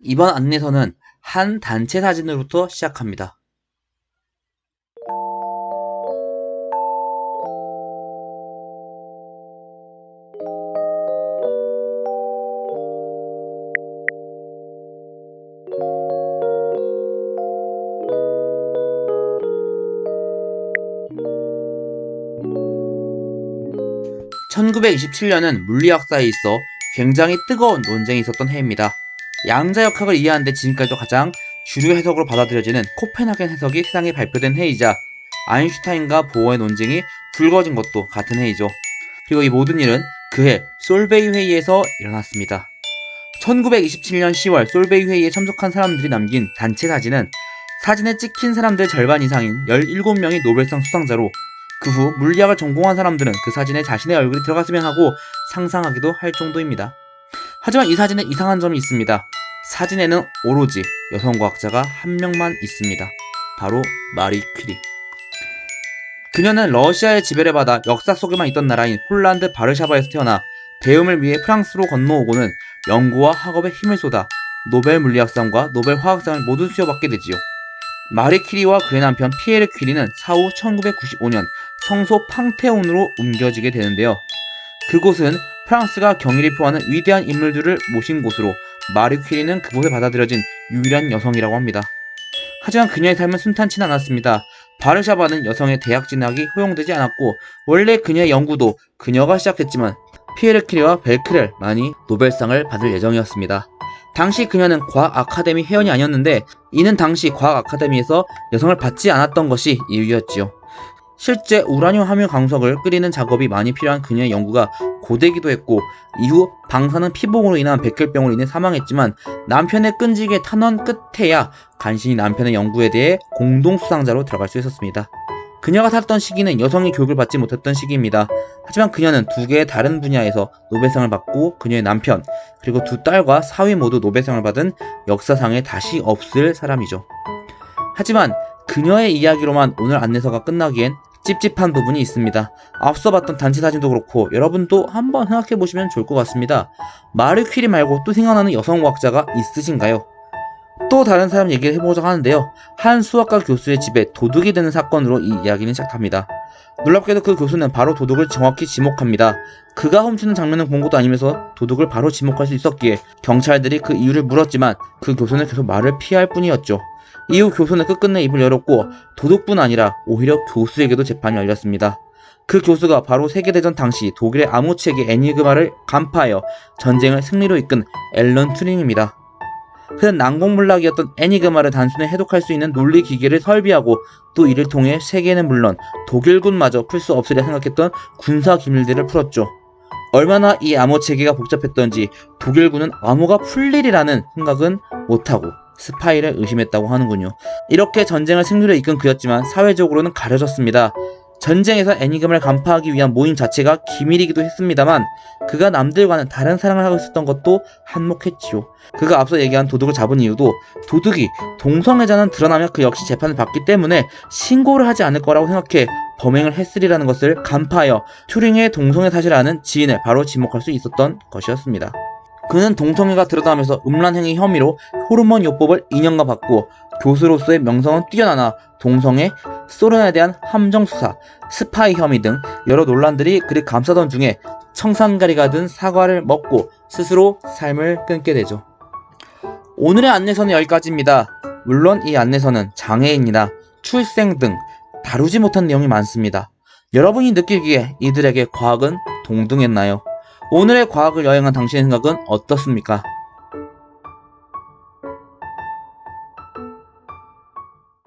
이번 안내서는 한 단체 사진으로부터 시작합니다. 1927년은 물리학사에 있어 굉장히 뜨거운 논쟁이 있었던 해입니다. 양자역학을 이해하는데 지금까지도 가장 주류 해석으로 받아들여지는 코펜하겐 해석이 세상에 발표된 해이자 아인슈타인과 보어의 논쟁이 불거진 것도 같은 해이죠. 그리고 이 모든 일은 그해 솔베이 회의에서 일어났습니다. 1927년 10월 솔베이 회의에 참석한 사람들이 남긴 단체 사진은 사진에 찍힌 사람들의 절반 이상인 17명이 노벨상 수상자로, 그 후 물리학을 전공한 사람들은 그 사진에 자신의 얼굴이 들어갔으면 하고 상상하기도 할 정도입니다. 하지만 이 사진에 이상한 점이 있습니다. 사진에는 오로지 여성과학자가 한 명만 있습니다. 바로 마리 퀴리. 그녀는 러시아의 지배를 받아 역사 속에만 있던 나라인 폴란드 바르샤바에서 태어나 배움을 위해 프랑스로 건너오고는 연구와 학업에 힘을 쏟아 노벨 물리학상과 노벨 화학상을 모두 수여받게 되지요. 마리 퀴리와 그의 남편 피에르 퀴리는 사후 1995년 성소 팡테온으로 옮겨지게 되는데요. 그곳은 프랑스가 경의를 표하는 위대한 인물들을 모신 곳으로 마리 퀴리는 그곳에 받아들여진 유일한 여성이라고 합니다. 하지만 그녀의 삶은 순탄치는 않았습니다. 바르샤바는 여성의 대학 진학이 허용되지 않았고, 원래 그녀의 연구도 그녀가 시작했지만 피에르 퀴리와 벨크렐만이 노벨상을 받을 예정이었습니다. 당시 그녀는 과학 아카데미 회원이 아니었는데, 이는 당시 과학 아카데미에서 여성을 받지 않았던 것이 이유였지요. 실제 우라늄 함유 강석을 끓이는 작업이 많이 필요한 그녀의 연구가 고되기도 했고, 이후 방사능 피복으로 인한 백혈병으로 인해 사망했지만 남편의 끈질기게 탄원 끝에야 간신히 남편의 연구에 대해 공동 수상자로 들어갈 수 있었습니다. 그녀가 살았던 시기는 여성이 교육을 받지 못했던 시기입니다. 하지만 그녀는 두 개의 다른 분야에서 노벨상을 받고, 그녀의 남편 그리고 두 딸과 사위 모두 노벨상을 받은 역사상에 다시 없을 사람이죠. 하지만 그녀의 이야기로만 오늘 안내서가 끝나기엔 찝찝한 부분이 있습니다. 앞서 봤던 단체 사진도 그렇고 여러분도 한번 생각해보시면 좋을 것 같습니다. 마리 퀴리 말고 또 생각나는 여성과학자가 있으신가요? 또 다른 사람 얘기를 해보자고 하는데요. 한 수학과 교수의 집에 도둑이 드는 사건으로 이 이야기는 시작합니다. 놀랍게도 그 교수는 바로 도둑을 정확히 지목합니다. 그가 훔치는 장면을 본 것도 아니면서 도둑을 바로 지목할 수 있었기에 경찰들이 그 이유를 물었지만 그 교수는 계속 말을 피할 뿐이었죠. 이후 교수는 끝끝내 입을 열었고, 도둑뿐 아니라 오히려 교수에게도 재판이 열렸습니다. 그 교수가 바로 세계대전 당시 독일의 암호체계 애니그마를 간파하여 전쟁을 승리로 이끈 앨런 튜링입니다. 그는 난공불락이었던 애니그마를 단순히 해독할 수 있는 논리기계를 설비하고, 또 이를 통해 세계는 물론 독일군마저 풀 수 없으리라 생각했던 군사기밀들을 풀었죠. 얼마나 이 암호체계가 복잡했던지 독일군은 암호가 풀리리라는 생각은 못하고 스파이를 의심했다고 하는군요. 이렇게 전쟁을 승리로 이끈 그였지만 사회적으로는 가려졌습니다. 전쟁에서 애니그마를 간파하기 위한 모임 자체가 기밀이기도 했습니다만, 그가 남들과는 다른 사랑을 하고 있었던 것도 한몫했지요. 그가 앞서 얘기한 도둑을 잡은 이유도 도둑이 동성애자는 드러나면 그 역시 재판을 받기 때문에 신고를 하지 않을 거라고 생각해 범행을 했으리라는 것을 간파하여 튜링의 동성애 사실을 아는 지인을 바로 지목할 수 있었던 것이었습니다. 그는 동성애가 드러나면서 음란행위 혐의로 호르몬 요법을 2년간 받고, 교수로서의 명성은 뛰어나나 동성애, 소련에 대한 함정수사, 스파이 혐의 등 여러 논란들이 그를 감싸던 중에 청산가리가 든 사과를 먹고 스스로 삶을 끊게 되죠. 오늘의 안내서는 여기까지입니다. 물론 이 안내서는 장애인이나 출생 등 다루지 못한 내용이 많습니다. 여러분이 느끼기에 이들에게 과학은 동등했나요? 오늘의 과학을 여행한 당신의 생각은 어떻습니까?